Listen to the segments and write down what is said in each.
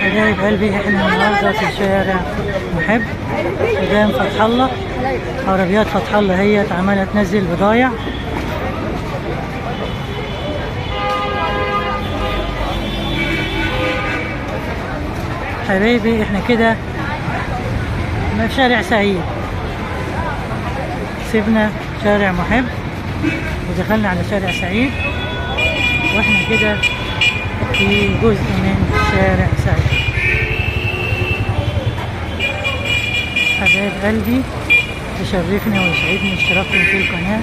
حبايب قلبي احنا النهارده في شارع محب قدام فتح الله. عربيات فتح الله هي عماله تنزل بضايع. حبايبي احنا كده في شارع سعيد، سيبنا شارع محب ودخلنا على شارع سعيد، واحنا كده في جزء من شارع سعيد. حبايب قلبي يشرفني ويسعدني اشتراككم في القناة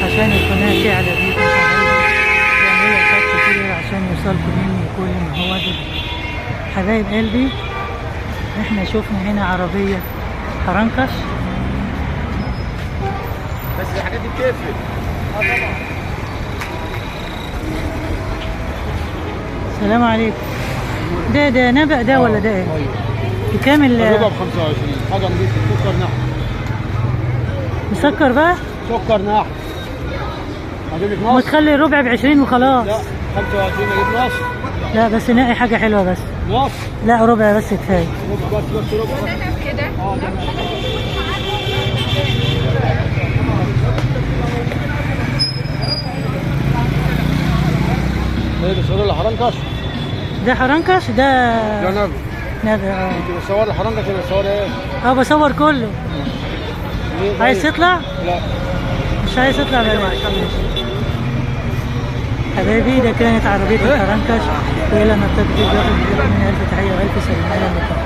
عشان القناة تعلى بيكم حبايبي، تعملوا لايكات كتير عشان يوصلكم مني كل ما هو جديد. حبايب قلبي احنا شفنا هنا عربية حرنكش، بس الحاجات دي بتفرق. طبعا. السلام عليكم. ده نبق ده ولا ده ايه؟ بكام الربع ب 25 حاجه نضيفه. سكر نحل. مسكر بقى؟ سكر نحل. هجيب لك نص؟ ما تخلي الربع ب 20 وخلاص. لا 25 اجيب نص. لا بس نقي حاجة حلوة بس. نص؟ لا ربع بس كفاية. بس ربع. كده ايه ده صور الحرنكش؟ ده حرنكش ده نبي. نبي انت بتصور الحرنكش ولا بتصور ايه؟ بصور كله. عايز تطلع؟ لا مش عايز تطلع بلاش. حبايبي ده كانت عربية الحرنكش، ويلا نلتقي في فيديو آخر من ألف تحية وألف سلام.